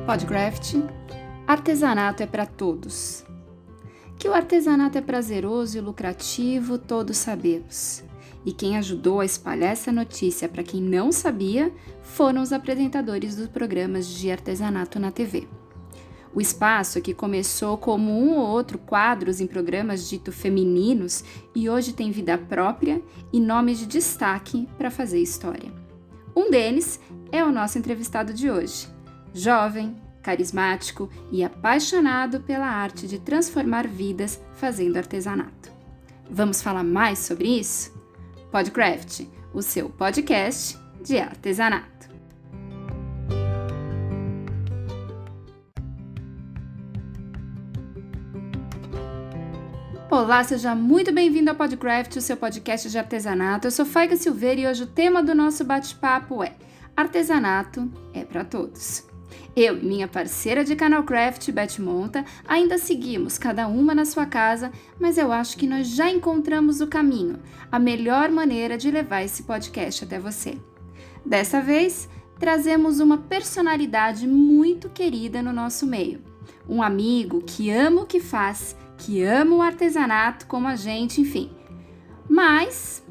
Podcraft, artesanato é para todos. Que o artesanato é prazeroso e lucrativo, todos sabemos. E quem ajudou a espalhar essa notícia para quem não sabia foram os apresentadores dos programas de artesanato na TV. O espaço, que começou como um ou outro quadros em programas dito femininos e hoje tem vida própria e nomes de destaque para fazer história. Um deles é o nosso entrevistado de hoje. Jovem, carismático e apaixonado pela arte de transformar vidas fazendo artesanato. Vamos falar mais sobre isso? Podcraft, o seu podcast de artesanato. Olá, seja muito bem-vindo ao Podcraft, o seu podcast de artesanato. Eu sou Faiga Silveira e hoje o tema do nosso bate-papo é Artesanato é para todos. Eu e minha parceira de canal Craft, Beth Monta, ainda seguimos cada uma na sua casa, mas eu acho que nós já encontramos o caminho, a melhor maneira de levar esse podcast até você. Dessa vez, trazemos uma personalidade muito querida no nosso meio. Um amigo que ama o que faz, que ama o artesanato como a gente, enfim. Mas,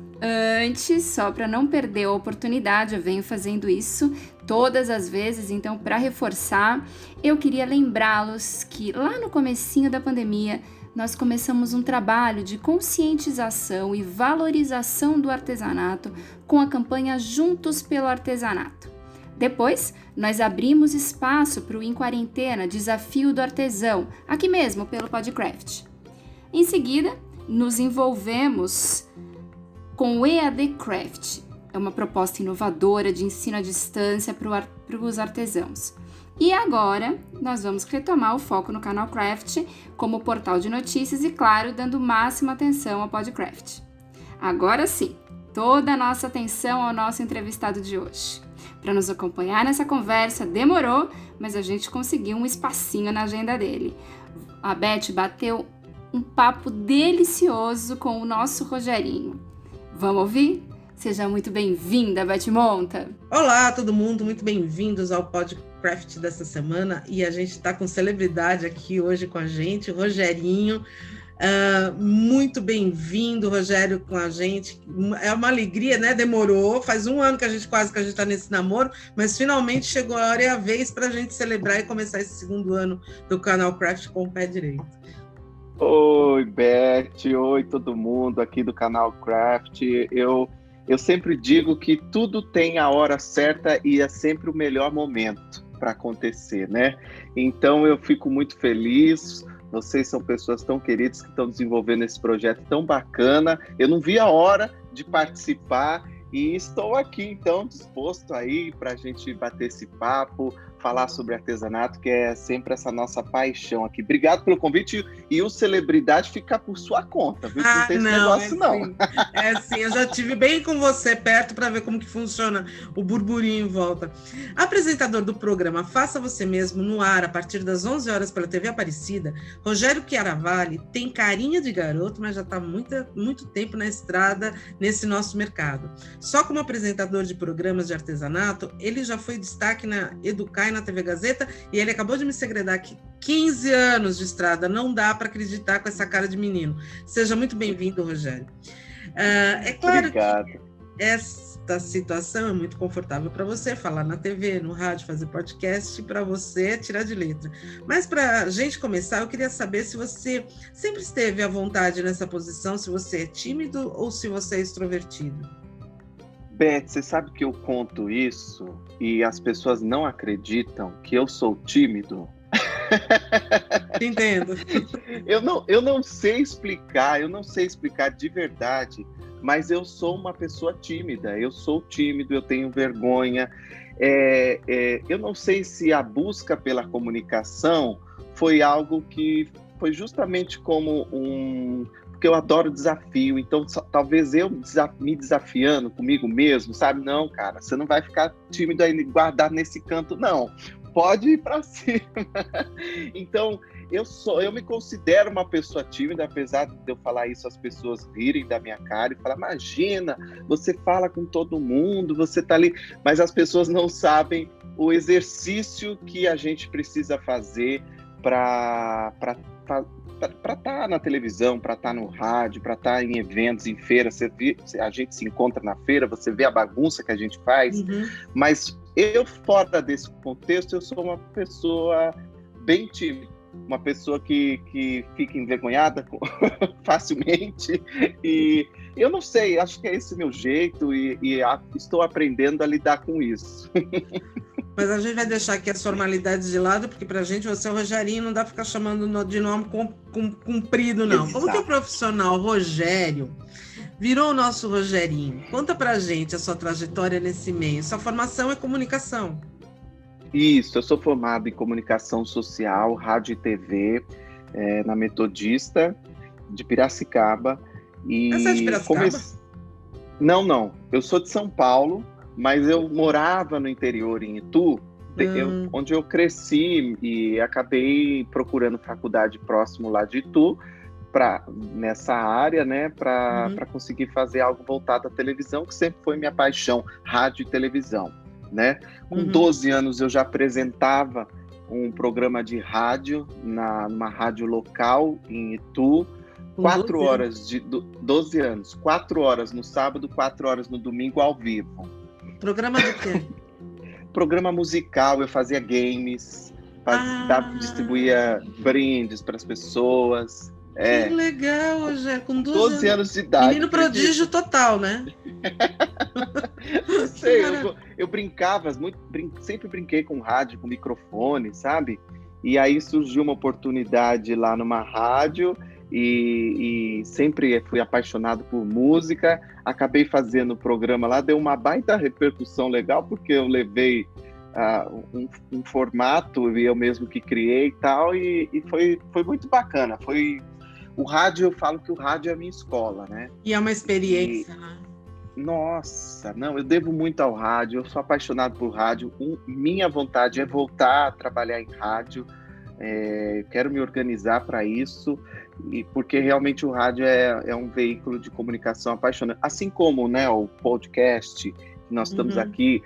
antes, só para não perder a oportunidade, eu venho fazendo isso todas as vezes, então para reforçar, eu queria lembrá-los que lá no comecinho da pandemia, nós começamos um trabalho de conscientização e valorização do artesanato com a campanha Juntos pelo Artesanato. Depois, nós abrimos espaço para o Em Quarentena Desafio do Artesão, aqui mesmo pelo Podcraft. Em seguida, nos envolvemos com o EAD Craft. É uma proposta inovadora de ensino à distância para os artesãos. E agora, nós vamos retomar o foco no canal Craft como portal de notícias e, claro, dando máxima atenção ao Podcraft. Agora sim, toda a nossa atenção ao nosso entrevistado de hoje. Para nos acompanhar nessa conversa, demorou, mas a gente conseguiu um espacinho na agenda dele. A Beth bateu um papo delicioso com o nosso Rogerinho. Vamos ouvir? Seja muito bem-vinda, Beth Monta! Olá, todo mundo, muito bem-vindos ao Podcraft dessa semana. E a gente está com celebridade aqui hoje com a gente, o Rogerinho. Muito bem-vindo, Rogério, com a gente. É uma alegria, né? Demorou, faz um ano que a gente está nesse namoro, mas finalmente chegou a hora e a vez para a gente celebrar e começar esse segundo ano do canal Craft com o pé direito. Oi, Beth, oi todo mundo aqui do canal Craft. Eu sempre digo que tudo tem a hora certa e é sempre o melhor momento para acontecer, né? Então eu fico muito feliz. Vocês são pessoas tão queridas que estão desenvolvendo esse projeto tão bacana. Eu não vi a hora de participar e estou aqui, então, disposto aí para a gente bater esse papo, falar sobre artesanato, que é sempre essa nossa paixão aqui. Obrigado pelo convite e o celebridade fica por sua conta, viu? Não tem esse negócio, não. É sim, eu já estive bem com você perto para ver como que funciona o burburinho em volta. Apresentador do programa Faça Você Mesmo no ar, a partir das 11 horas pela TV Aparecida, Rogério Chiaravalli tem carinha de garoto, mas já está muito tempo na estrada nesse nosso mercado. Só como apresentador de programas de artesanato, ele já foi destaque na Educar e na TV Gazeta, e ele acabou de me segredar que 15 anos de estrada, não dá para acreditar com essa cara de menino. Seja muito bem-vindo, Rogério. É claro Obrigado. Que esta situação é muito confortável para você, falar na TV, no rádio, fazer podcast, para você tirar de letra. Mas para a gente começar, eu queria saber se você sempre esteve à vontade nessa posição, se você é tímido ou se você é extrovertido. Beth, você sabe que eu conto isso e as pessoas não acreditam que eu sou tímido? Entendo. Eu não sei explicar de verdade, mas eu sou uma pessoa tímida, eu sou tímido, eu tenho vergonha. Eu não sei se a busca pela comunicação foi algo que foi justamente como porque eu adoro desafio, então talvez eu me desafiando comigo mesmo, sabe? Não, cara, você não vai ficar tímido aí guardado nesse canto, não. pode ir para cima. Então, eu me considero uma pessoa tímida, apesar de eu falar isso, as pessoas rirem da minha cara e falar, imagina, você fala com todo mundo, você tá ali, mas as pessoas não sabem o exercício que a gente precisa fazer para estar na televisão, para estar no rádio, para estar em eventos, em feiras. A gente se encontra na feira, você vê a bagunça que a gente faz, mas eu, fora desse contexto, eu sou uma pessoa bem tímida, uma pessoa que fica envergonhada facilmente, e eu não sei, acho que é esse meu jeito, e estou aprendendo a lidar com isso. Mas a gente vai deixar aqui as formalidades de lado, porque pra gente você é o Rogerinho, não dá pra ficar chamando de nome comprido, não. Exato. Como que o profissional Rogério virou o nosso Rogerinho? Conta pra gente a sua trajetória nesse meio. Sua formação é comunicação. Isso, eu sou formado em comunicação social, rádio e TV, na Metodista de Piracicaba. Você é de Piracicaba? Não, eu sou de São Paulo, mas eu morava no interior, em Itu, onde eu cresci, e acabei procurando faculdade próximo lá de Itu, nessa área, né, para conseguir fazer algo voltado à televisão, que sempre foi minha paixão, rádio e televisão, né? Com 12 anos eu já apresentava um programa de rádio numa rádio local em Itu, 4 horas, 12 anos, 4 horas no sábado, 4 horas no domingo, ao vivo. Programa de quê? Programa musical, eu fazia games, distribuía brindes para as pessoas. Que legal, Rogério, com 12 anos de idade. Menino prodígio total, né? Não sei, eu brincava, sempre brinquei com rádio, com microfone, sabe? E aí surgiu uma oportunidade lá numa rádio, e sempre fui apaixonado por música, acabei fazendo o programa lá, deu uma baita repercussão legal, porque eu levei um formato, eu mesmo que criei e tal, e foi muito bacana. O rádio, eu falo que o rádio é a minha escola, né? E é uma experiência, né? Nossa, não, eu devo muito ao rádio, eu sou apaixonado por rádio, minha vontade é voltar a trabalhar em rádio, quero me organizar para isso, porque realmente o rádio é um veículo de comunicação apaixonante, assim como, né, o podcast que nós estamos aqui,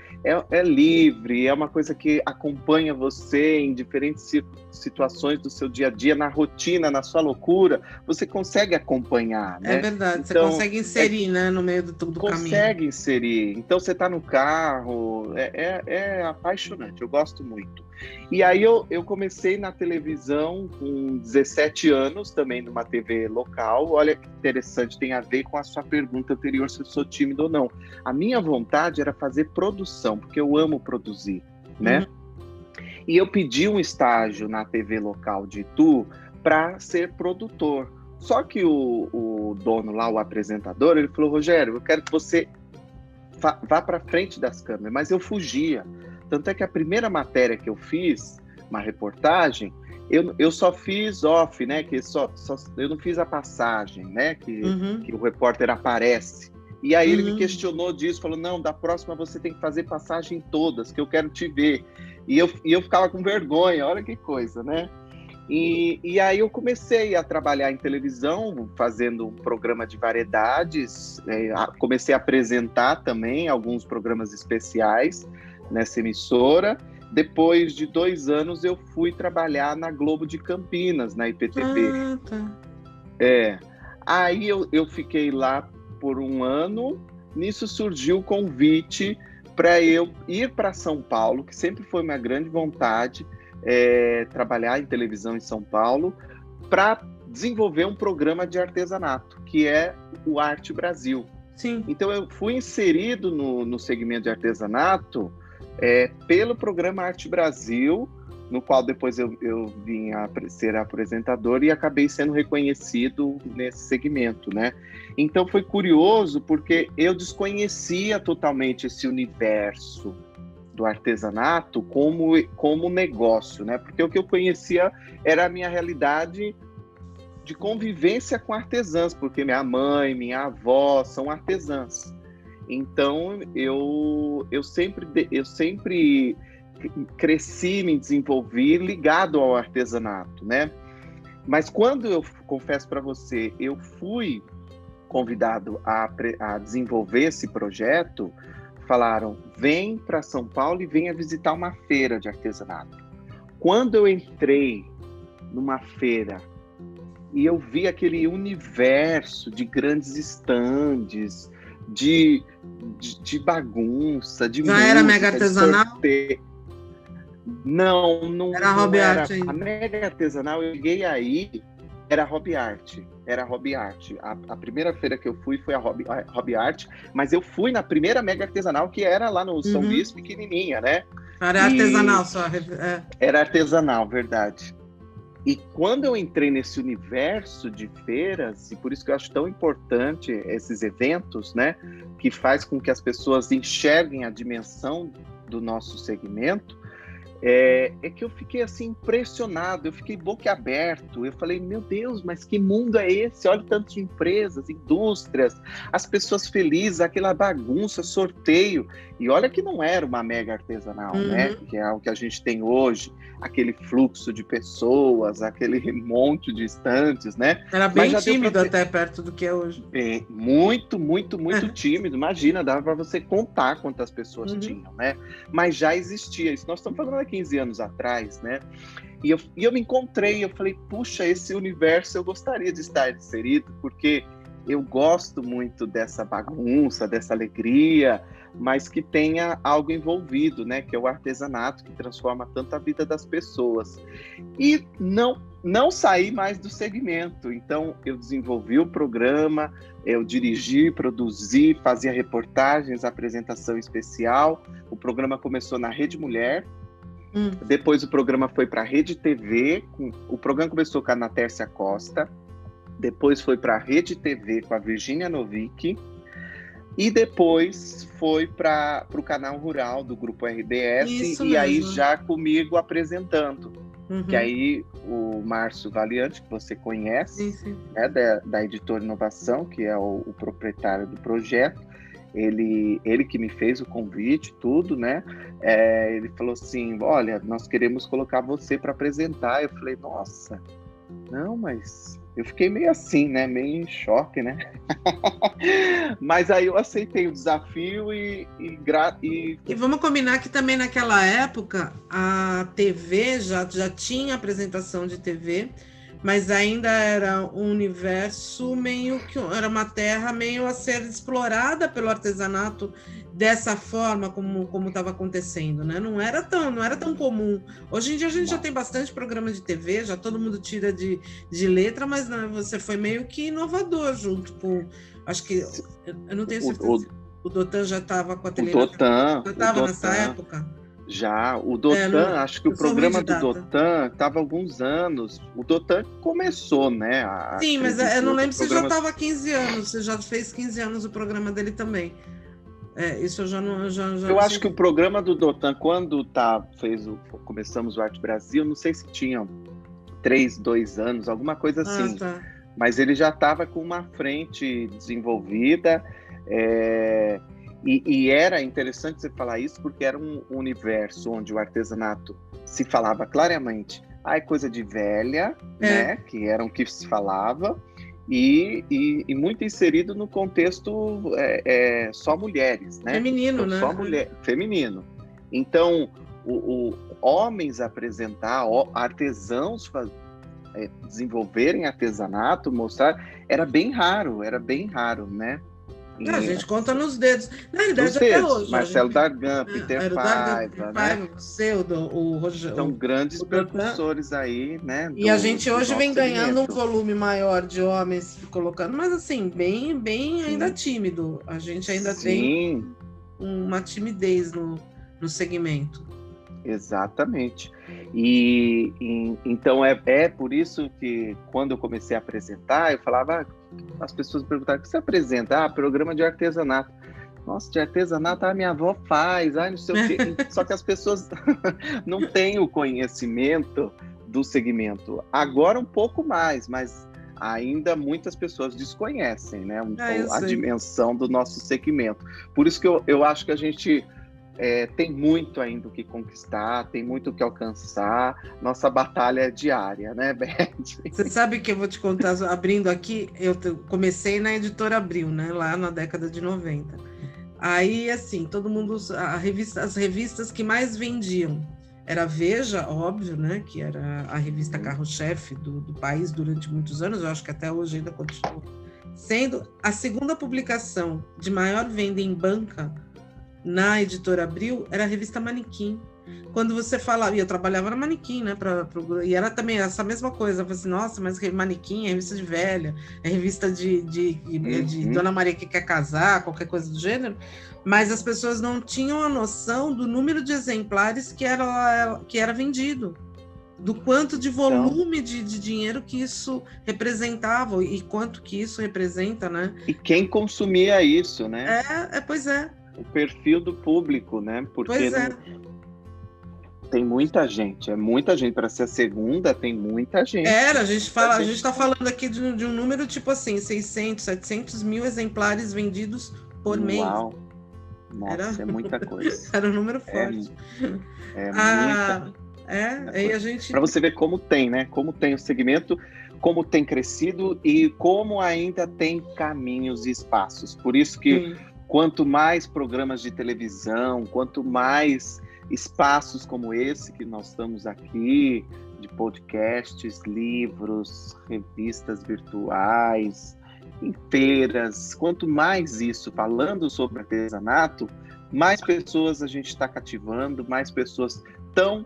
é livre, é uma coisa que acompanha você em diferentes situações do seu dia a dia, na rotina, na sua loucura, você consegue acompanhar, né? É verdade, então, você consegue inserir, né, no meio do caminho. Consegue inserir, então você está no carro, é apaixonante, eu gosto muito. E aí eu comecei na televisão com 17 anos, também numa TV local. Olha que interessante, tem a ver com a sua pergunta anterior, se eu sou tímido ou não. A minha vontade era fazer produção, porque eu amo produzir, né? E eu pedi um estágio na TV local de Itu para ser produtor. Só que o dono lá, o apresentador, ele falou, Rogério, eu quero que você vá para frente das câmeras, mas eu fugia. Tanto é que a primeira matéria que eu fiz, uma reportagem, eu só fiz off, né? Que eu não fiz a passagem, né? Que o repórter aparece. E aí ele me questionou disso, falou, não, da próxima você tem que fazer passagem todas, que eu quero te ver. E eu ficava com vergonha, olha que coisa, né? E aí eu comecei a trabalhar em televisão, fazendo um programa de variedades, comecei a apresentar também alguns programas especiais nessa emissora. Depois de 2 anos eu fui trabalhar na Globo de Campinas, na IPTV. Aí eu fiquei lá por 1 ano, nisso surgiu o convite para eu ir para São Paulo, que sempre foi minha grande vontade, trabalhar em televisão em São Paulo, para desenvolver um programa de artesanato, que é o Arte Brasil. Sim. Então eu fui inserido no segmento de artesanato pelo programa Arte Brasil, no qual depois eu vim a ser apresentador e acabei sendo reconhecido nesse segmento, né? Então foi curioso porque eu desconhecia totalmente esse universo do artesanato como negócio, né? Porque o que eu conhecia era a minha realidade de convivência com artesãs, porque minha mãe, minha avó são artesãs. Então eu sempre cresci, me desenvolvi ligado ao artesanato, né? Mas quando eu confesso para você, eu fui convidado a desenvolver esse projeto, falaram, vem para São Paulo e venha visitar uma feira de artesanato. Quando eu entrei numa feira e eu vi aquele universo de grandes estandes, de bagunça, de Já música, era mega artesanal? Não era hobby art ainda. A mega artesanal, eu cheguei aí, era hobby art. A primeira feira que eu fui foi a hobby art, mas eu fui na primeira mega artesanal, que era lá no São Luís, pequenininha, né? Era artesanal só. Era artesanal, verdade. E quando eu entrei nesse universo de feiras, e por isso que eu acho tão importante esses eventos, né? Que faz com que as pessoas enxerguem a dimensão do nosso segmento, é que eu fiquei assim impressionado, eu fiquei boquiaberto, eu falei, meu Deus, mas que mundo é esse? Olha tantas empresas, indústrias, as pessoas felizes, aquela bagunça, sorteio, e olha que não era uma mega artesanal, né? Que é o que a gente tem hoje, aquele fluxo de pessoas, aquele monte de estantes, né? Era bem tímido até perto do que é hoje. Muito tímido, imagina, dava para você contar quantas pessoas tinham, né? Mas já existia isso, nós estamos falando há 15 anos atrás, né? E eu me encontrei, eu falei, puxa, esse universo eu gostaria de estar inserido, porque eu gosto muito dessa bagunça, dessa alegria, mas que tenha algo envolvido, né? Que é o artesanato, que transforma tanto a vida das pessoas. E não saí mais do segmento. Então, eu desenvolvi o programa, eu dirigi, produzi, fazia reportagens, apresentação especial. O programa começou na Rede Mulher, depois o programa foi para a Rede TV, o programa começou com a Ana Tércia Costa, depois foi para a Rede TV com a Virgínia Novick, e depois foi para o canal rural do Grupo RBS, Isso e mesmo. aí já comigo apresentando. Que aí o Márcio Valiante, que você conhece, né, da Editora Inovação, que é o proprietário do projeto, ele que me fez o convite, tudo, né? Ele falou assim, olha, nós queremos colocar você para apresentar. Eu falei, nossa, não, mas... Eu fiquei meio assim, né? Meio em choque, né? Mas aí eu aceitei o desafio e vamos combinar que também naquela época a TV já tinha apresentação de TV, mas ainda era um universo meio que... Era uma terra meio a ser explorada pelo artesanato dessa forma como estava acontecendo, né? Não era tão comum. Hoje em dia a gente já tem bastante programa de TV, já todo mundo tira de letra, mas não, você foi meio que inovador junto com... Acho que... Eu não tenho certeza. O Dotan já estava com a TV. O Dotan. Já estava nessa época? Já. O Dotan, acho que o programa do Dotan estava há alguns anos. O Dotan começou, né? Sim, mas eu não lembro se já estava há 15 anos. Você já fez 15 anos o programa dele também. Isso eu já não... Eu acho que o programa do Dotan, quando começamos o Arte Brasil, não sei se tinha 2 anos, alguma coisa assim. Tá. Mas ele já estava com uma frente desenvolvida, e era interessante você falar isso, porque era um universo onde o artesanato se falava claramente, é coisa de velha, né? Que era o que se falava, e muito inserido no contexto só mulheres, né? Feminino, então, né? Só mulher, feminino. Então, homens apresentar, artesãos desenvolverem artesanato, mostrar, era bem raro, né? A gente conta nos dedos. Na realidade, até hoje. Marcelo Dargan, Peter Paiva, né? Você, o Rogério. São grandes precursores aí, né? E a gente hoje vem ganhando um volume maior de homens colocando, mas assim, bem ainda tímido. A gente ainda tem uma timidez no segmento. Exatamente. E então é por isso que quando eu comecei a apresentar, eu falava, as pessoas me perguntavam, o que você apresenta? Programa de artesanato. Nossa, de artesanato a minha avó faz, não sei o quê. Só que as pessoas não têm o conhecimento do segmento. Agora um pouco mais, mas ainda muitas pessoas desconhecem, né, a dimensão do nosso segmento. Por isso que eu acho que a gente tem muito ainda o que conquistar, tem muito o que alcançar. Nossa batalha é diária, né, Beth? Você sabe que eu vou te contar, abrindo aqui, eu comecei na Editora Abril, né, lá na década de 90. Aí, assim, todo mundo, as revistas que mais vendiam era Veja, óbvio, né, que era a revista carro-chefe do país durante muitos anos, eu acho que até hoje ainda continua sendo. A segunda publicação de maior venda em banca na Editora Abril era a revista Manequim. Quando você falava, e eu trabalhava na Manequim, né? E era também essa mesma coisa. Eu falei assim, nossa, mas Manequim é revista de velha, é revista de Dona Maria que quer casar, qualquer coisa do gênero. Mas as pessoas não tinham a noção do número de exemplares que era vendido, do quanto de volume de dinheiro que isso representava e quanto que isso representa, né? E quem consumia isso, né? Pois é. O perfil do público, né? Porque pois é. Tem muita gente, para ser a segunda, tem muita gente. A gente está falando aqui de um número tipo assim, 600, 700 mil exemplares vendidos por mês. Uau! Nossa, é muita coisa. Era um número forte. Muita. Aí a gente... Para você ver como tem, né? Como tem o segmento, como tem crescido e como ainda tem caminhos e espaços. Por isso que quanto mais programas de televisão, quanto mais espaços como esse que nós estamos aqui, de podcasts, livros, revistas virtuais, em feiras, quanto mais isso, falando sobre artesanato, mais pessoas a gente está cativando, mais pessoas estão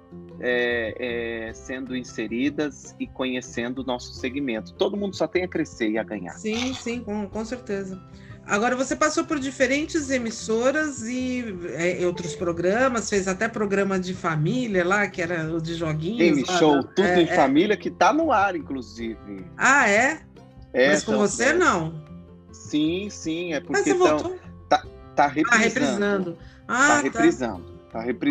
sendo inseridas e conhecendo o nosso segmento. Todo mundo só tem a crescer e a ganhar. Sim, com certeza. Agora, você passou por diferentes emissoras e outros programas, fez até programa de família lá, que era o de joguinhos. Game Show, tudo em família, que está no ar, inclusive. Ah, é? Mas com você, não? Sim, é porque... Mas você voltou? Tá reprisando. Tá reprisando.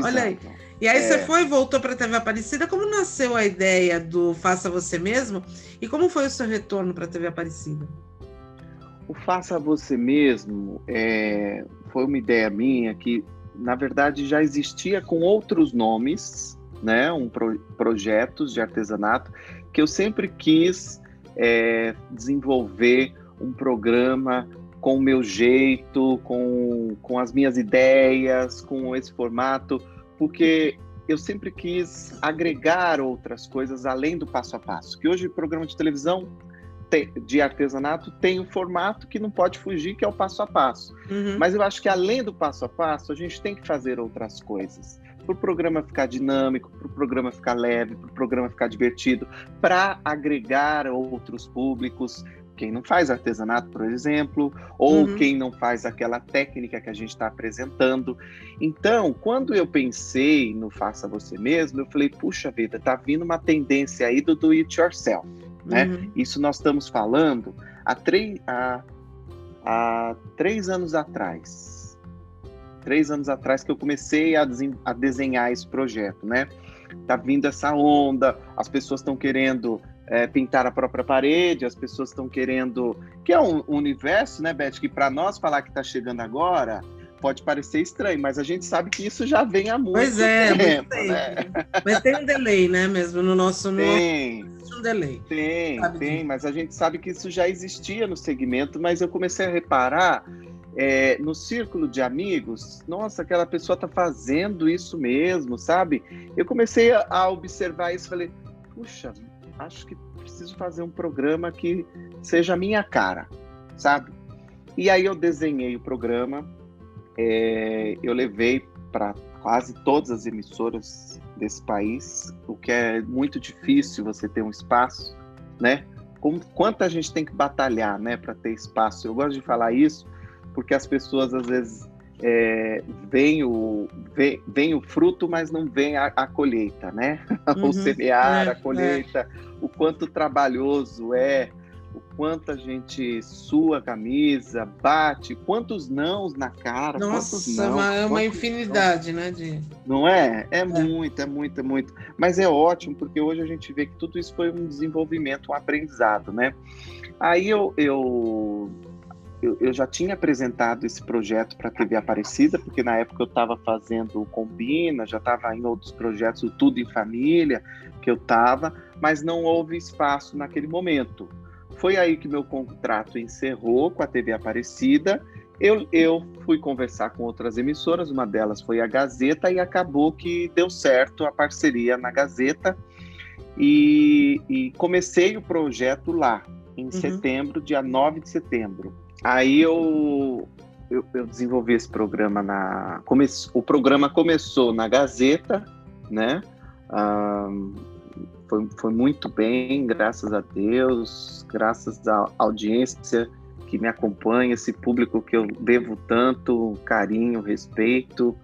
Olha aí. E aí você voltou para a TV Aparecida. Como nasceu a ideia do Faça Você Mesmo? E como foi o seu retorno para a TV Aparecida? O Faça Você Mesmo foi uma ideia minha que, na verdade, já existia com outros nomes, né? Projetos de artesanato, que eu sempre quis desenvolver um programa com o meu jeito, com as minhas ideias, com esse formato, porque eu sempre quis agregar outras coisas além do passo a passo. Que hoje o programa de televisão de artesanato tem um formato que não pode fugir, que é o passo a passo. Mas eu acho que além do passo a passo, a gente tem que fazer outras coisas. Para o programa ficar dinâmico, para o programa ficar leve, para o programa ficar divertido, para agregar outros públicos. Quem não faz artesanato, por exemplo, ou quem não faz aquela técnica que a gente está apresentando. Então, quando eu pensei no Faça Você Mesmo, eu falei, puxa vida, tá vindo uma tendência aí do do it yourself, né? Isso nós estamos falando há 3 anos atrás. 3 anos atrás que eu comecei a desenhar esse projeto, né? Tá vindo essa onda, as pessoas estão querendo pintar a própria parede, as pessoas estão querendo... Que é um universo, né, Beth, que para nós falar que está chegando agora pode parecer estranho, mas a gente sabe que isso já vem há muito tempo, né? Mas tem um delay, né, mesmo, no nosso... Tem um delay. Tem, mas a gente sabe que isso já existia no segmento, mas eu comecei a reparar no círculo de amigos, nossa, aquela pessoa está fazendo isso mesmo, sabe? Eu comecei a observar isso e falei, puxa, acho que preciso fazer um programa que seja a minha cara, sabe? E aí eu desenhei o programa, eu levei para quase todas as emissoras desse país, o que é muito difícil você ter um espaço, né? Quanta gente tem que batalhar, né, para ter espaço. Eu gosto de falar isso porque as pessoas às vezes veem o fruto, mas não veem a colheita, né? O semear, a colheita, o quanto trabalhoso o quanto a gente sua a camisa, bate, quantos nãos na cara. Nossa, é uma infinidade, né? Não é? É muito. Mas é ótimo, porque hoje a gente vê que tudo isso foi um desenvolvimento, um aprendizado, né? Aí eu eu já tinha apresentado esse projeto para a TV Aparecida, porque na época eu estava fazendo o Combina, já estava em outros projetos, o Tudo em Família, que eu estava, mas não houve espaço naquele momento. Foi aí que meu contrato encerrou com a TV Aparecida. Eu fui conversar com outras emissoras, uma delas foi a Gazeta, e acabou que deu certo a parceria na Gazeta, e comecei o projeto lá, em setembro, dia 9 de setembro. Aí eu desenvolvi esse programa o programa começou na Gazeta, né? Foi muito bem, graças a Deus, graças à audiência que me acompanha, esse público que eu devo tanto carinho, respeito,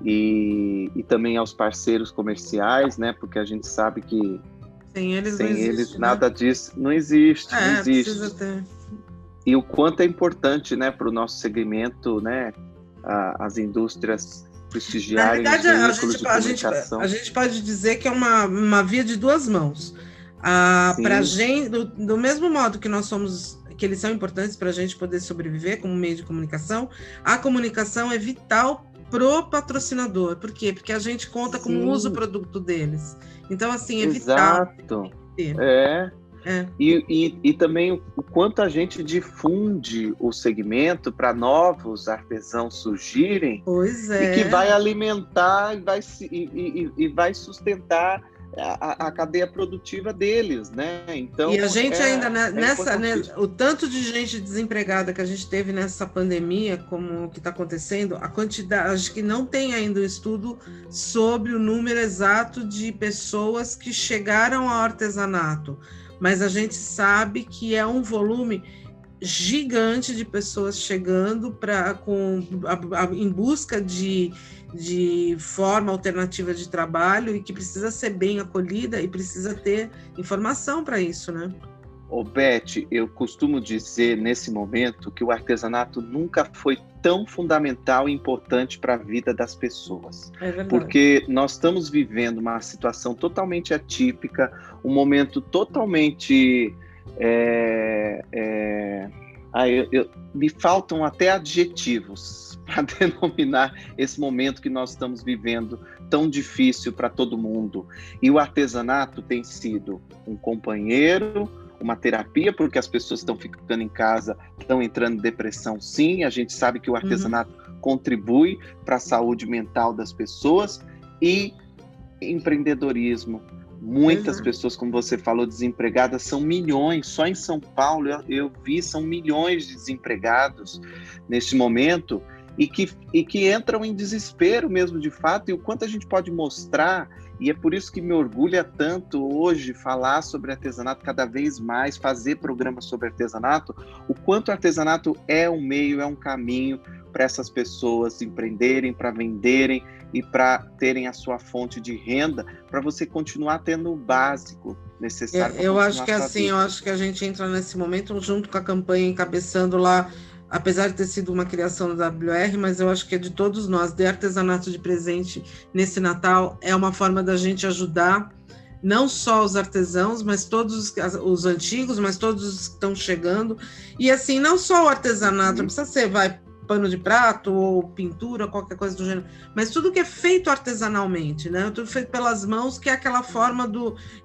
e também aos parceiros comerciais, né? Porque a gente sabe que sem eles, sem não existe, eles né? nada disso não existe, não existe. Precisa ter. E o quanto é importante, né, para o nosso segmento, né, as indústrias prestigiarem os veículos de comunicação. A gente pode dizer que é uma via de duas mãos. Para gente, do mesmo modo que nós somos, que eles são importantes para a gente poder sobreviver como meio de comunicação, a comunicação é vital pro patrocinador. Por quê? Porque a gente conta como usa o produto deles. Então, assim, é vital. Exato. E também o quanto a gente difunde o segmento para novos artesãos surgirem. Pois é. E que vai alimentar e vai sustentar a cadeia produtiva deles, né? Então, e a gente ainda o tanto de gente desempregada que a gente teve nessa pandemia, como o que está acontecendo, a quantidade, acho que não tem ainda um estudo sobre o número exato de pessoas que chegaram ao artesanato, mas a gente sabe que é um volume gigante de pessoas chegando em busca de forma alternativa de trabalho, e que precisa ser bem acolhida e precisa ter informação para isso, né? Ô, Beth, eu costumo dizer nesse momento que o artesanato nunca foi tão fundamental e importante para a vida das pessoas. É verdade. Porque nós estamos vivendo uma situação totalmente atípica, um momento totalmente... me faltam até adjetivos para denominar esse momento que nós estamos vivendo tão difícil para todo mundo. E o artesanato tem sido um companheiro, uma terapia, porque as pessoas estão ficando em casa, estão entrando em depressão, sim. A gente sabe que o artesanato contribui para a saúde mental das pessoas, e empreendedorismo. Muitas pessoas, como você falou, desempregadas, são milhões. Só em São Paulo eu vi, são milhões de desempregados neste momento, e que entram em desespero mesmo, de fato. E o quanto a gente pode mostrar, e é por isso que me orgulha tanto hoje falar sobre artesanato cada vez mais, fazer programas sobre artesanato, o quanto o artesanato é um meio, é um caminho para essas pessoas empreenderem, para venderem e para terem a sua fonte de renda, para você continuar tendo o básico necessário. Eu acho que eu acho que a gente entra nesse momento junto com a campanha, encabeçando lá, apesar de ter sido uma criação da WR, mas eu acho que é de todos nós, de artesanato de presente nesse Natal, é uma forma da gente ajudar não só os artesãos, mas todos os antigos, mas todos os que estão chegando. E assim, não só o artesanato, não precisa ser, pano de prato ou pintura, qualquer coisa do gênero, mas tudo que é feito artesanalmente, né? Tudo feito pelas mãos, que é aquela forma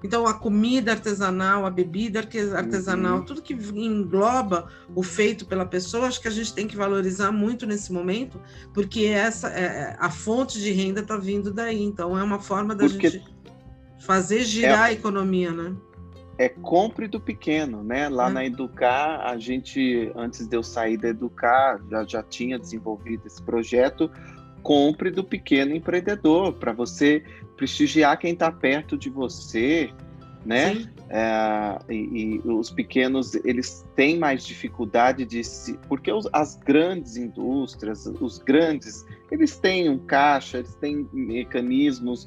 então a comida artesanal, a bebida artesanal, tudo que engloba o feito pela pessoa, acho que a gente tem que valorizar muito nesse momento, porque a fonte de renda está vindo daí, então é uma forma da gente fazer girar a economia, né? Compre do pequeno, né? Lá na Educar, a gente, antes de eu sair da Educar, já tinha desenvolvido esse projeto. Compre do pequeno empreendedor, para você prestigiar quem está perto de você, né? E os pequenos, eles têm mais dificuldade porque as grandes indústrias, os grandes, eles têm um caixa, eles têm mecanismos,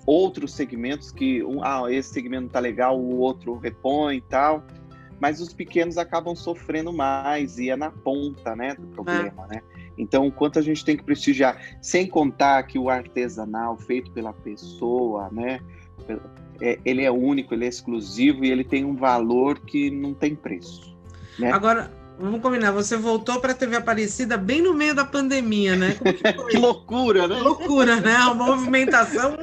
outros segmentos que esse segmento tá legal, o outro repõe e tal, mas os pequenos acabam sofrendo mais, e é na ponta, né, do problema, né? Então, o quanto a gente tem que prestigiar, sem contar que o artesanal feito pela pessoa, né, ele é único, ele é exclusivo, e ele tem um valor que não tem preço, né? Agora, Vamos combinar, você voltou para a TV Aparecida bem no meio da pandemia, né? Como que foi? Que loucura, né? Loucura, né? Uma movimentação.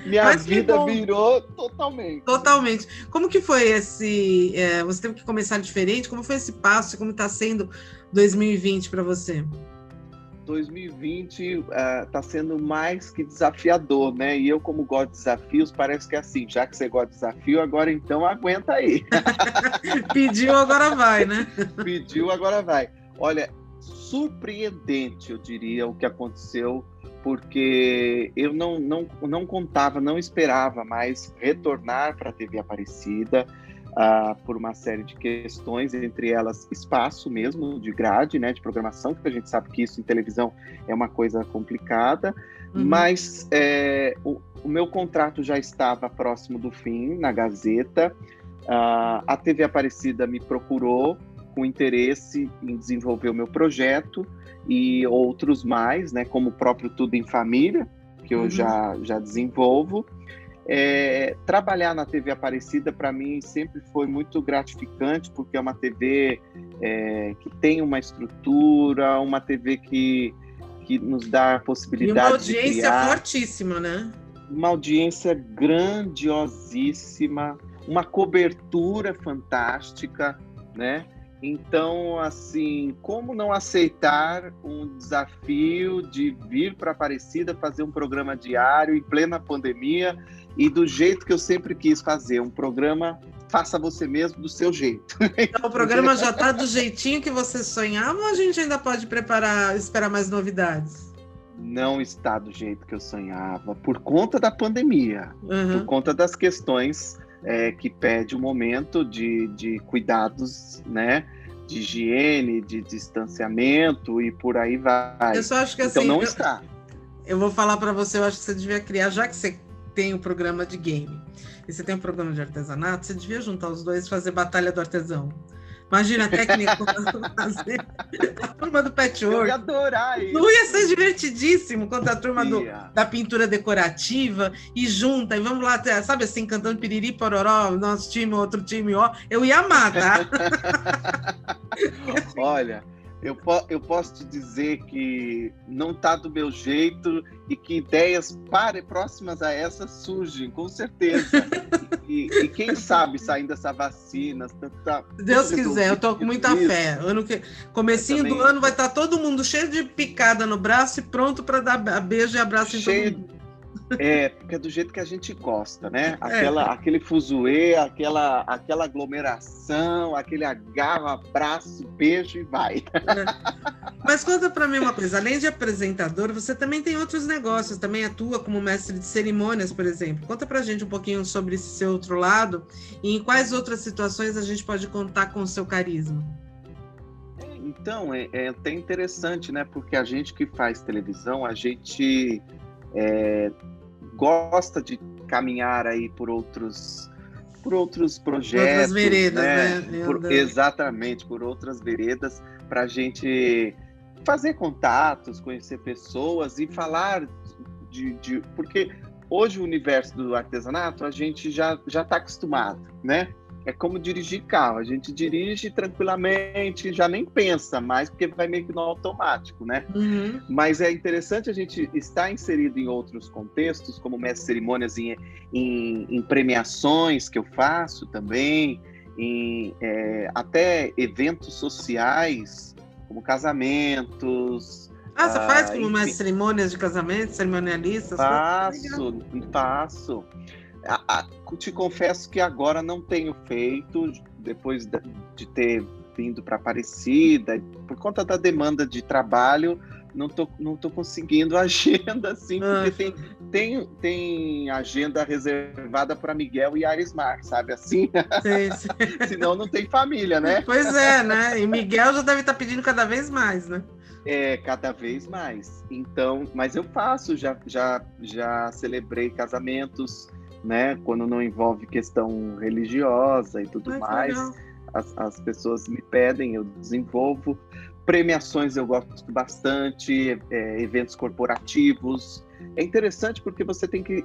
Minha Mas que vida bom. virou totalmente. Totalmente. Como que foi esse... você teve que começar diferente? Como foi esse passo? Como está sendo 2020 para você? 2020 está sendo mais que desafiador, né? E eu, como gosto de desafios, parece que é assim, já que você gosta de desafio, agora então aguenta aí. Pediu, agora vai, né? Pediu, agora vai. Olha, surpreendente, eu diria, o que aconteceu, porque eu não contava, não esperava mais retornar para a TV Aparecida, por uma série de questões, entre elas espaço mesmo, de grade, né, de programação, porque a gente sabe que isso em televisão é uma coisa complicada, mas o meu contrato já estava próximo do fim, na Gazeta. A TV Aparecida me procurou com interesse em desenvolver o meu projeto e outros mais, né, como o próprio Tudo em Família, que eu já desenvolvo. Trabalhar na TV Aparecida, para mim, sempre foi muito gratificante, porque é uma TV que tem uma estrutura, uma TV que nos dá a possibilidade de criar... E uma audiência fortíssima, né? Uma audiência grandiosíssima, uma cobertura fantástica, né? Então, assim, como não aceitar um desafio de vir para Aparecida fazer um programa diário em plena pandemia e do jeito que eu sempre quis fazer, um programa faça você mesmo do seu jeito. Então, o programa já está do jeitinho que você sonhava ou a gente ainda pode esperar mais novidades? Não está do jeito que eu sonhava, por conta da pandemia, por conta das questões que pede um momento de cuidados, né? De higiene, de distanciamento e por aí vai. Eu só acho que então assim, não está. Eu vou falar para você, eu acho que você devia criar, já que você tem um programa de game e você tem um programa de artesanato, você devia juntar os dois e fazer Batalha do Artesão. Imagina a técnica fazer a turma do patchwork. Eu ia adorar isso. Não ia ser divertidíssimo contra a turma da pintura decorativa e junta, e vamos lá, sabe assim, cantando piriri pororó, nosso time, outro time, ó. Eu ia amar, tá? Olha, eu posso te dizer que não está do meu jeito e que ideias próximas a essas surgem, com certeza. E quem sabe saindo dessa vacina... Deus quiser, eu tô com muita fé. Comecinho do ano vai estar todo mundo cheio de picada no braço e pronto para dar beijo e abraço em todo mundo. Porque é do jeito que a gente gosta, né? Aquele fuzuê, aquela aglomeração, aquele agarro, abraço, beijo e vai. Mas conta para mim uma coisa, além de apresentador, você também tem outros negócios, também atua como mestre de cerimônias, por exemplo. Conta pra gente um pouquinho sobre esse seu outro lado e em quais outras situações a gente pode contar com o seu carisma. Então, é até interessante, né? Porque a gente que faz televisão, a gente... gosta de caminhar aí por outros projetos, outras veredas, né? Exatamente, por outras veredas, para a gente fazer contatos, conhecer pessoas e falar porque hoje o universo do artesanato a gente já está acostumado, né? É como dirigir carro, a gente dirige tranquilamente, já nem pensa mais, porque vai meio que no automático, né? Mas é interessante a gente estar inserido em outros contextos, como mestre de cerimônias em premiações que eu faço também, em até eventos sociais, como casamentos. Você faz como mestre de cerimônias de casamento, cerimonialista? Faço. Te confesso que agora não tenho feito, depois de ter vindo para Aparecida, por conta da demanda de trabalho, não tô conseguindo agenda, assim, porque tem agenda reservada para Miguel e Arismar, sabe assim? Sim. Senão não tem família, né? Pois é, né? E Miguel já deve estar pedindo cada vez mais, né? Cada vez mais. Então, mas eu faço, já celebrei casamentos, né, quando não envolve questão religiosa e tudo mais, as pessoas me pedem, eu desenvolvo. Premiações eu gosto bastante, eventos corporativos, é interessante porque você tem que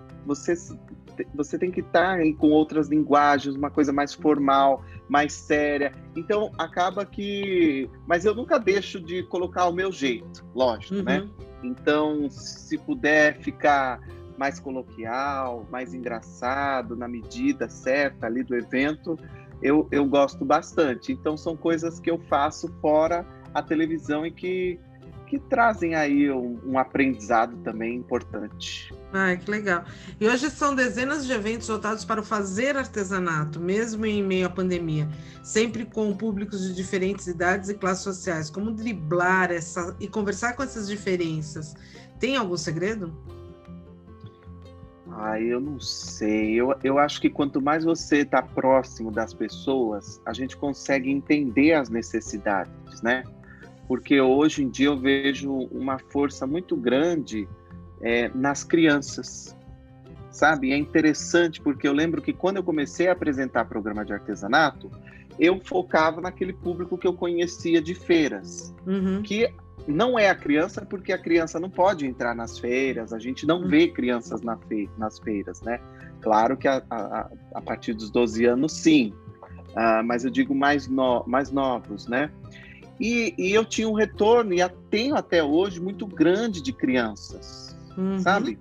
estar com outras linguagens, uma coisa mais formal, mais séria. Então, acaba que... Mas eu nunca deixo de colocar o meu jeito, lógico, né? Então, se puder ficar mais coloquial, mais engraçado, na medida certa ali do evento, eu gosto bastante. Então, são coisas que eu faço fora a televisão e que trazem aí um aprendizado também importante. Ai, que legal. E hoje são dezenas de eventos voltados para o fazer artesanato, mesmo em meio à pandemia, sempre com públicos de diferentes idades e classes sociais. Como driblar e conversar com essas diferenças? Tem algum segredo? Eu não sei. Eu acho que quanto mais você está próximo das pessoas, a gente consegue entender as necessidades, né? Porque hoje em dia eu vejo uma força muito grande nas crianças, sabe? É interessante porque eu lembro que quando eu comecei a apresentar programa de artesanato, eu focava naquele público que eu conhecia de feiras, que não é a criança, porque a criança não pode entrar nas feiras, a gente não vê crianças nas feiras, né? Claro que a partir dos 12 anos, sim, mas eu digo mais novos, né? E eu tinha um retorno, e tenho até hoje, muito grande de crianças, sabe?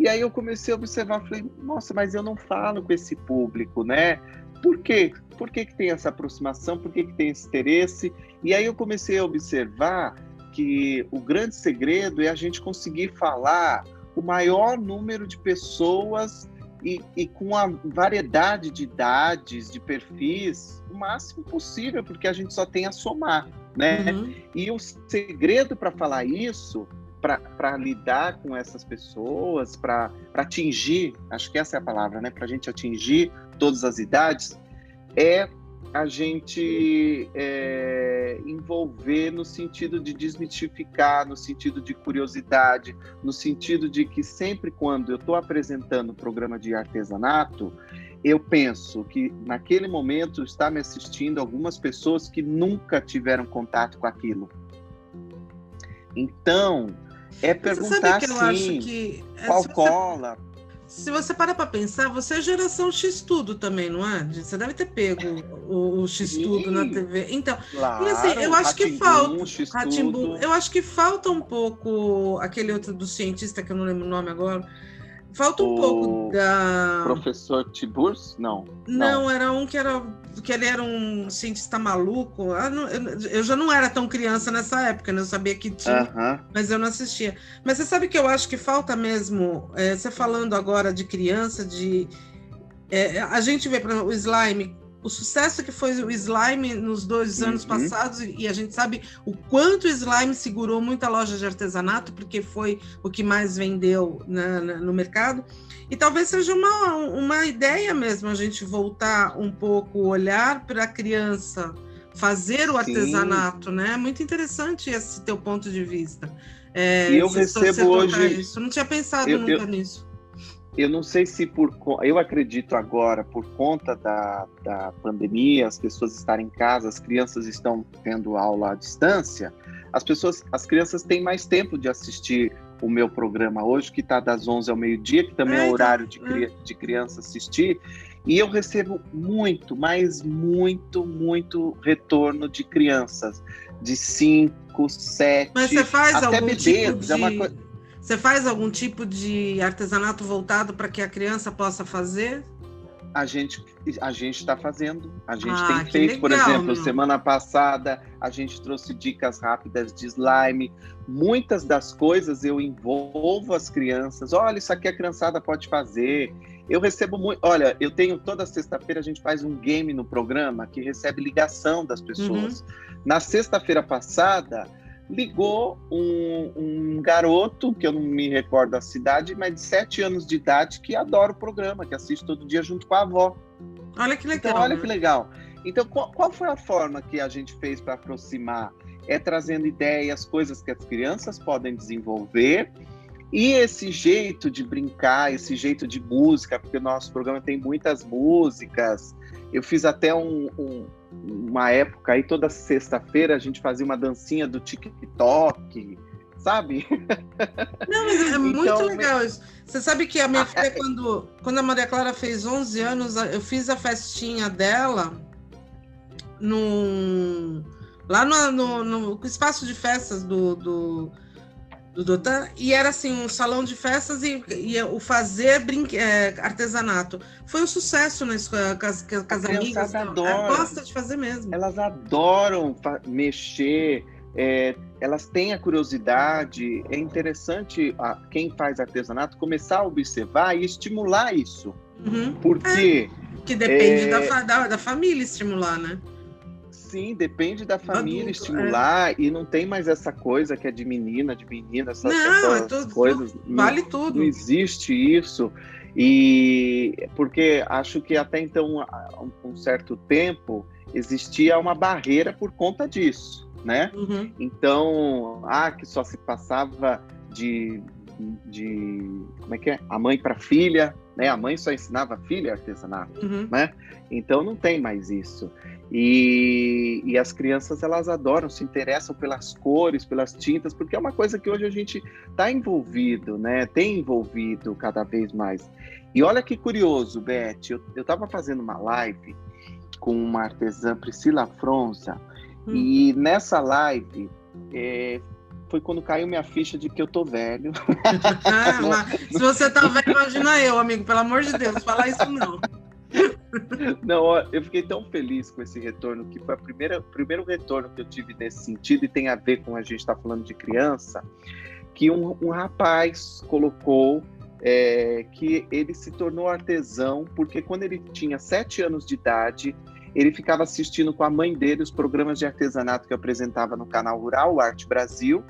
E aí eu comecei a observar, falei, nossa, mas eu não falo com esse público, né? Por quê? Por que tem essa aproximação? Por que tem esse interesse? E aí eu comecei a observar que o grande segredo é a gente conseguir falar o maior número de pessoas e com a variedade de idades, de perfis, o máximo possível, porque a gente só tem a somar, né? E o segredo para falar isso, para lidar com essas pessoas, para atingir, acho que essa é a palavra, né? Para a gente atingir todas as idades, é a gente envolver no sentido de desmistificar, no sentido de curiosidade, no sentido de que sempre quando eu estou apresentando o programa de artesanato, eu penso que naquele momento está me assistindo algumas pessoas que nunca tiveram contato com aquilo. Então, perguntar assim, qual cola... Se você para pensar, você é geração X-Tudo também, não é? Você deve ter pego o X-Tudo na TV. Então, claro, e assim, eu acho que falta... Rá-Tim-Bum, eu acho que falta um pouco aquele outro do cientista, que eu não lembro o nome agora. Falta um pouco da... Professor Tiburcio? Não, era um que ele era um cientista maluco. Eu já não era tão criança nessa época, né? Eu sabia que tinha, mas eu não assistia. Mas você sabe que eu acho que falta mesmo, você falando agora de criança, a gente vê, por exemplo, o slime, o sucesso que foi o slime nos 2 anos passados, e a gente sabe o quanto o slime segurou muita loja de artesanato, porque foi o que mais vendeu no mercado. E talvez seja uma ideia mesmo a gente voltar um pouco o olhar para a criança fazer o artesanato, né? Muito interessante esse teu ponto de vista. E eu recebo hoje... Isso. Eu não tinha pensado nunca nisso. Eu não sei se eu acredito agora, por conta da pandemia, as pessoas estarem em casa, as crianças estão tendo aula à distância, as crianças têm mais tempo de assistir o meu programa hoje, que está das 11 ao meio-dia, que também é horário de criança assistir, e eu recebo muito, mas muito retorno de crianças, de 5, 7, mas você faz até algum bebês, Você faz algum tipo de artesanato voltado para que a criança possa fazer? A gente está fazendo. A gente tem feito, legal, por exemplo, semana passada a gente trouxe dicas rápidas de slime. Muitas das coisas eu envolvo as crianças. Olha, isso aqui a criançada pode fazer. Eu recebo muito. Olha, eu tenho toda sexta-feira a gente faz um game no programa que recebe ligação das pessoas. Na sexta-feira passada ligou um garoto, que eu não me recordo da cidade, mas de 7 anos de idade, que adora o programa, que assiste todo dia junto com a avó. Olha que legal. Então, olha que legal. Então, qual foi a forma que a gente fez para aproximar? Trazendo ideias, coisas que as crianças podem desenvolver, e esse jeito de brincar, esse jeito de música, porque o nosso programa tem muitas músicas. Eu fiz até uma época aí, toda sexta-feira a gente fazia uma dancinha do TikTok, sabe? Não, mas é muito Então, legal isso. Você sabe que a minha filha, quando a Maria Clara fez 11 anos, eu fiz a festinha dela lá no espaço de festas do Dotan, e era assim, um salão de festas e o fazer artesanato. Foi um sucesso nas com as amigas. Gosta de fazer mesmo. Elas adoram mexer, elas têm a curiosidade. É interessante quem faz artesanato começar a observar e estimular isso. Porque... que depende da família estimular, né? Sim, depende da família estimular, e não tem mais essa coisa que é de menina, essas coisas. Vale tudo. Não existe isso. E porque acho que até então, há um certo tempo, existia uma barreira por conta disso, né? Então, que só se passava de como é que é? A mãe para a filha, né? A mãe só ensinava a filha artesanato, né? Então não tem mais isso. E as crianças, elas adoram, se interessam pelas cores, pelas tintas, porque é uma coisa que hoje a gente está envolvido, né? Tem envolvido cada vez mais. E olha que curioso, Beth, eu estava fazendo uma live com uma artesã, Priscila Fronza, e nessa live foi quando caiu minha ficha de que eu tô velho. Se você tá velho, imagina eu, amigo, pelo amor de Deus, falar isso não. Não, eu fiquei tão feliz com esse retorno, que foi o primeiro retorno que eu tive nesse sentido, e tem a ver com a gente estar falando de criança, que um rapaz colocou que ele se tornou artesão, porque quando ele tinha 7 anos de idade, ele ficava assistindo com a mãe dele os programas de artesanato que eu apresentava no canal Rural, o Arte Brasil,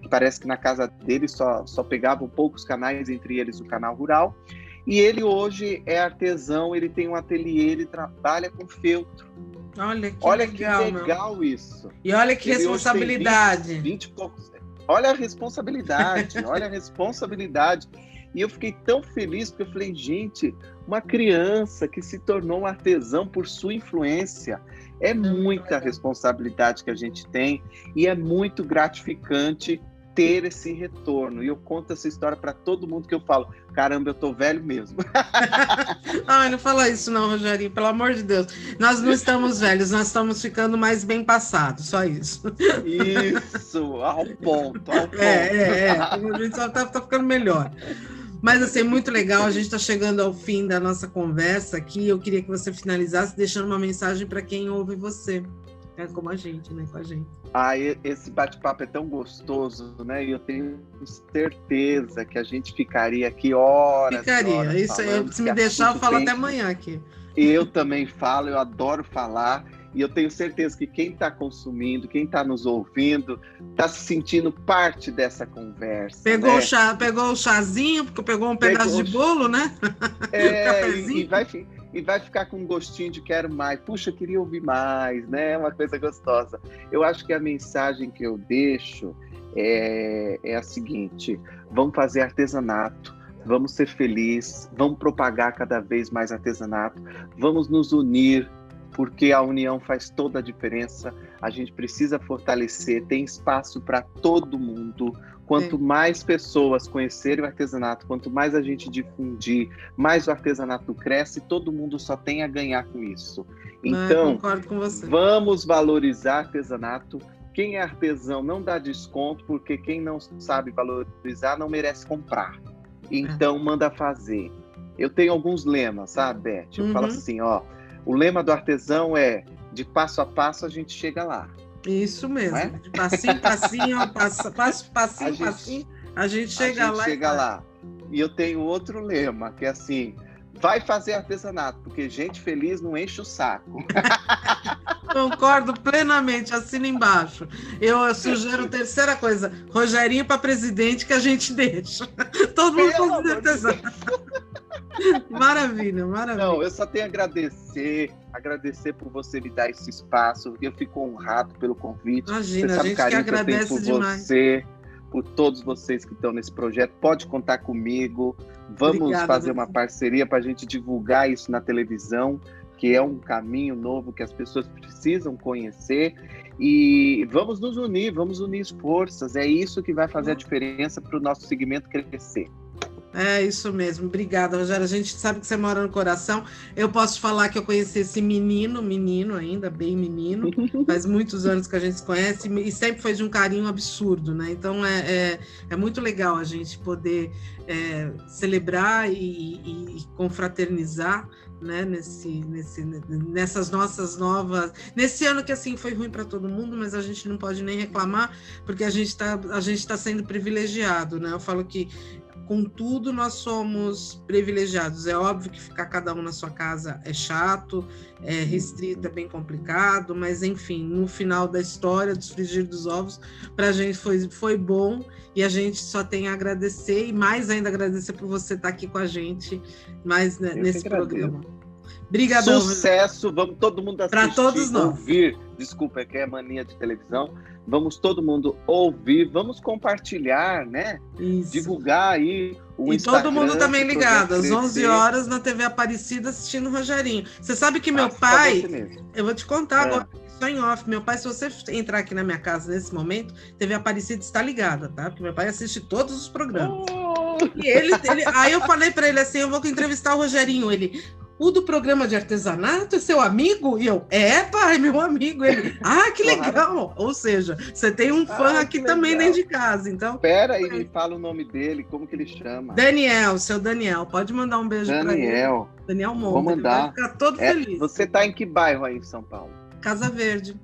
que parece que na casa dele só pegavam poucos canais, entre eles o canal Rural. E ele hoje é artesão, ele tem um ateliê, ele trabalha com feltro. Olha que legal isso. E olha que ele responsabilidade. 20 e poucos. Olha a responsabilidade, olha a responsabilidade. E eu fiquei tão feliz, porque eu falei, gente, uma criança que se tornou um artesão por sua influência. É muita responsabilidade que a gente tem, e é muito gratificante ter esse retorno. E eu conto essa história para todo mundo, que eu falo, caramba, eu tô velho mesmo. Não fala isso não, Rogerinho, pelo amor de Deus. Nós não estamos velhos, nós estamos ficando mais bem passados, só isso. Isso, ao ponto. A gente só tá ficando melhor. Mas, assim, muito legal, a gente está chegando ao fim da nossa conversa aqui. Eu queria que você finalizasse deixando uma mensagem para quem ouve você. Como a gente, né? Com a gente. Esse bate-papo é tão gostoso, né? E eu tenho certeza que a gente ficaria aqui horas. Ficaria. Isso, se me deixar, eu falo até amanhã aqui. Eu também falo, eu adoro falar. E eu tenho certeza que quem está consumindo, quem está nos ouvindo, está se sentindo parte dessa conversa. Pegou, né? Pegou o chazinho, porque pegou um pedaço de bolo, né? E vai ficar com um gostinho de quero mais. Puxa, queria ouvir mais, né? É uma coisa gostosa. Eu acho que a mensagem que eu deixo é a seguinte: vamos fazer artesanato, vamos ser felizes, vamos propagar cada vez mais artesanato, vamos nos unir, porque a união faz toda a diferença. A gente precisa fortalecer, tem espaço para todo mundo. Quanto mais pessoas conhecerem o artesanato, quanto mais a gente difundir, mais o artesanato cresce, todo mundo só tem a ganhar com isso. Então, concordo com você. Vamos valorizar artesanato. Quem é artesão não dá desconto, porque quem não sabe valorizar não merece comprar. Então, manda fazer. Eu tenho alguns lemas, sabe, Beth? Eu falo assim, o lema do artesão é: de passo a passo a gente chega lá. Isso mesmo, de passinho, passinho, passinho, a gente chega lá. E eu tenho outro lema, que é assim: vai fazer artesanato, porque gente feliz não enche o saco. Concordo plenamente, assina embaixo. Eu sugiro terceira coisa: Rogerinho para presidente, que a gente deixa. Todo mundo fazendo artesanato. Maravilha. Não, eu só tenho a agradecer por você me dar esse espaço. Eu fico honrado pelo convite. Imagina, a gente que agradece demais. Por todos vocês que estão nesse projeto. Pode contar comigo. Vamos fazer uma parceria para a gente divulgar isso na televisão, porque é um caminho novo que as pessoas precisam conhecer. E vamos nos unir, vamos unir forças. É isso que vai fazer a diferença para o nosso segmento crescer. É isso mesmo. Obrigada, Rogério. A gente sabe que você mora no coração. Eu posso falar que eu conheci esse menino ainda, bem menino. Faz muitos anos que a gente se conhece e sempre foi de um carinho absurdo, né? Então é muito legal a gente poder celebrar e confraternizar, né? Nessas nossas novas... Nesse ano que assim foi ruim para todo mundo, mas a gente não pode nem reclamar, porque a gente tá sendo privilegiado, né? Eu falo que contudo, nós somos privilegiados. É óbvio que ficar cada um na sua casa é chato, é restrito, é bem complicado, mas, enfim, no final da história, dos frigir dos ovos, para a gente foi bom e a gente só tem a agradecer e mais ainda agradecer por você estar aqui com a gente nesse programa. Obrigadão. Sucesso, vamos todo mundo assistir, para todos nós. Ouvir. Desculpa, é que é mania de televisão. Vamos todo mundo ouvir, vamos compartilhar, né? Isso. Divulgar aí o e Instagram. Todo mundo também ligado, às 11 horas na TV Aparecida assistindo o Rogerinho. Você sabe que meu pai... Eu vou te contar agora, só em off. Meu pai, se você entrar aqui na minha casa nesse momento, TV Aparecida está ligada, tá? Porque meu pai assiste todos os programas. E aí eu falei para ele assim, eu vou entrevistar o Rogerinho. Ele... O do programa de artesanato é seu amigo? E eu, pai, meu amigo. Ele, que legal! Ou seja, você tem um fã aqui também dentro de casa, então... Espera aí, me fala o nome dele, como que ele chama? Daniel, seu Daniel. Pode mandar um beijo para ele. Daniel Monta. Vou mandar. Ele vai ficar todo feliz. Você tá em que bairro aí em São Paulo? Casa Verde.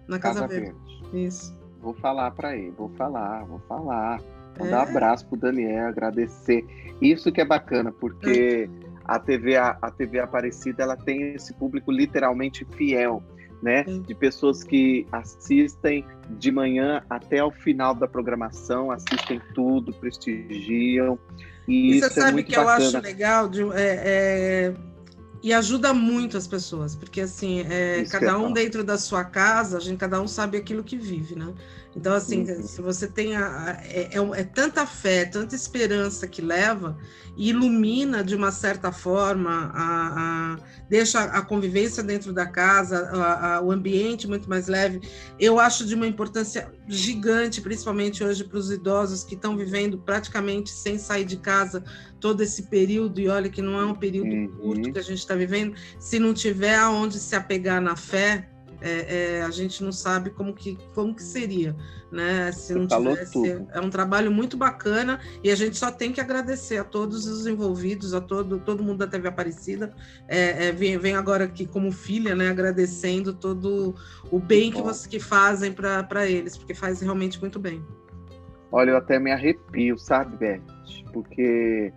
Na Casa Verde. Isso. Vou falar para ele, vou falar. Mandar um abraço pro Daniel, agradecer. Isso que é bacana, porque... A TV Aparecida, ela tem esse público literalmente fiel, né? De pessoas que assistem de manhã até o final da programação, assistem tudo, prestigiam. E isso você sabe muito que bacana. Eu acho legal e ajuda muito as pessoas, porque assim, cada um dentro da sua casa, cada um sabe aquilo que vive, né? Então, assim, se você tem tanta fé, tanta esperança que leva e ilumina de uma certa forma, deixa a convivência dentro da casa, o ambiente muito mais leve. Eu acho de uma importância gigante, principalmente hoje para os idosos que estão vivendo praticamente sem sair de casa todo esse período, e olha que não é um período curto que a gente está vivendo. Se não tiver aonde se apegar na fé, a gente não sabe como que seria, né? Se não tivesse, é um trabalho muito bacana e a gente só tem que agradecer a todos os envolvidos, a todo mundo da TV Aparecida. Vem agora aqui como filha, né? Agradecendo todo o bem que fazem para eles, porque faz realmente muito bem. Olha, eu até me arrepio, sabe, Beth? Porque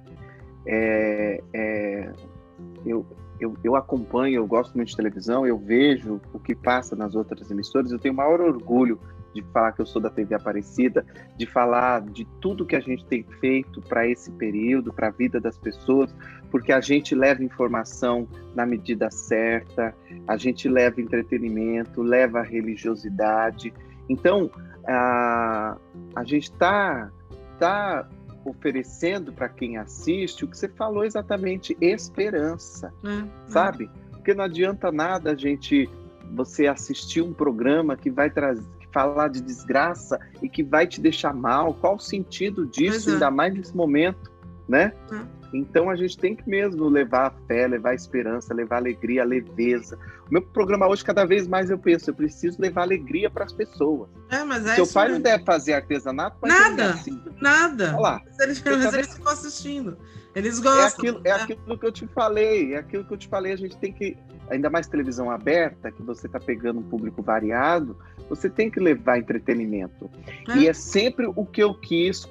eu acompanho, eu gosto muito de televisão, eu vejo o que passa nas outras emissoras, eu tenho o maior orgulho de falar que eu sou da TV Aparecida, de falar de tudo que a gente tem feito para esse período, para a vida das pessoas, porque a gente leva informação na medida certa, a gente leva entretenimento, leva religiosidade. Então, a gente está oferecendo para quem assiste o que você falou exatamente, esperança, sabe? Porque não adianta nada você assistir um programa que vai falar de desgraça e que vai te deixar mal. Qual o sentido disso, ainda mais nesse momento, né? Então a gente tem que mesmo levar a fé, levar a esperança, levar a alegria, a leveza. O meu programa hoje, cada vez mais eu penso, eu preciso levar alegria para as pessoas. Seu pai não deve fazer artesanato, mas nada. Olha lá. Eles ficam assistindo. Eles gostam. É aquilo que eu te falei, a gente tem que, ainda mais televisão aberta, que você está pegando um público variado, você tem que levar entretenimento. E é sempre o que eu quis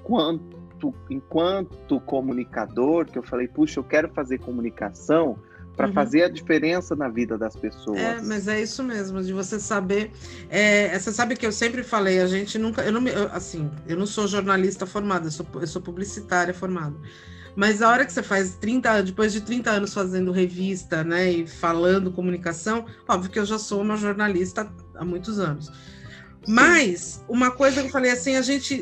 enquanto comunicador, que eu falei, puxa, eu quero fazer comunicação para fazer a diferença na vida das pessoas. Mas é isso mesmo, de você saber. Você sabe que eu sempre falei, a gente nunca. Eu não sou jornalista formada, eu sou publicitária formada. Mas a hora que você faz depois de 30 anos fazendo revista, né, e falando comunicação, óbvio que eu já sou uma jornalista há muitos anos. Mas uma coisa que eu falei assim,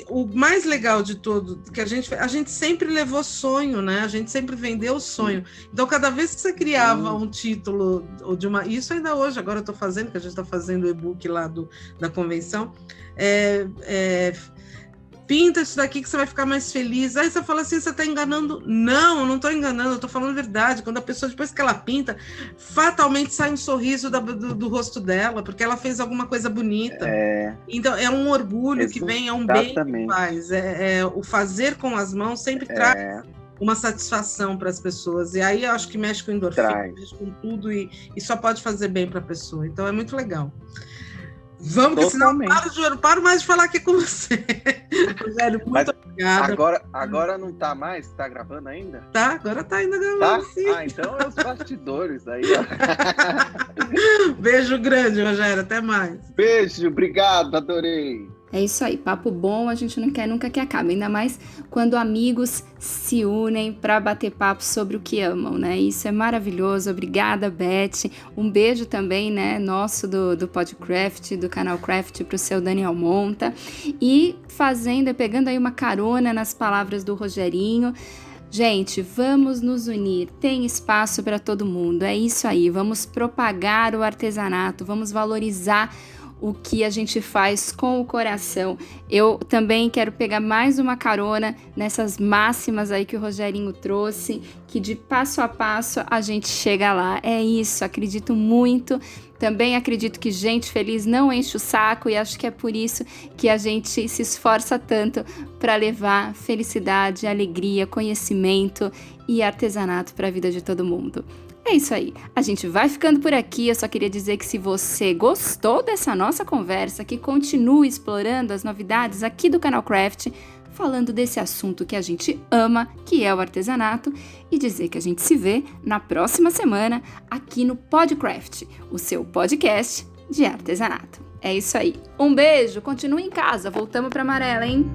o mais legal de tudo, que a gente sempre levou sonho, né? A gente sempre vendeu sonho. Então, cada vez que você criava um título ou isso ainda hoje, agora eu estou fazendo, que a gente está fazendo o e-book lá da convenção, pinta isso daqui que você vai ficar mais feliz. Aí você fala assim, você está enganando. Não, eu não estou enganando, eu estou falando a verdade. Quando a pessoa, depois que ela pinta, fatalmente sai um sorriso do rosto dela, porque ela fez alguma coisa bonita. Então, é um orgulho que vem, é um bem que faz. O fazer com as mãos sempre traz uma satisfação para as pessoas. E aí eu acho que mexe com endorfina, mexe com tudo e só pode fazer bem para a pessoa. Então, é muito legal. Vamos, porque senão eu não paro mais de falar aqui com você. Rogério, muito obrigada. Agora não tá mais? Tá gravando ainda? Tá, agora tá ainda gravando, sim. Então é os bastidores aí, ó. Beijo grande, Rogério, até mais. Beijo, obrigado, adorei. É isso aí, papo bom, a gente não quer nunca que acabe, ainda mais quando amigos se unem para bater papo sobre o que amam, né? Isso é maravilhoso, obrigada, Beth. Um beijo também, né, nosso do Podcraft, do canal Craft, pro seu Daniel Monta. E pegando aí uma carona nas palavras do Rogerinho, gente, vamos nos unir, tem espaço para todo mundo, é isso aí, vamos propagar o artesanato, vamos valorizar o que a gente faz com o coração. Eu também quero pegar mais uma carona nessas máximas aí que o Rogerinho trouxe, que de passo a passo a gente chega lá. É isso, acredito muito. Também acredito que gente feliz não enche o saco e acho que é por isso que a gente se esforça tanto para levar felicidade, alegria, conhecimento e artesanato para a vida de todo mundo. É isso aí, a gente vai ficando por aqui. Eu só queria dizer que se você gostou dessa nossa conversa, que continue explorando as novidades aqui do canal Craft, falando desse assunto que a gente ama, que é o artesanato, e dizer que a gente se vê na próxima semana aqui no Podcraft, o seu podcast de artesanato. É isso aí, um beijo, continue em casa, voltamos pra Amarela, hein?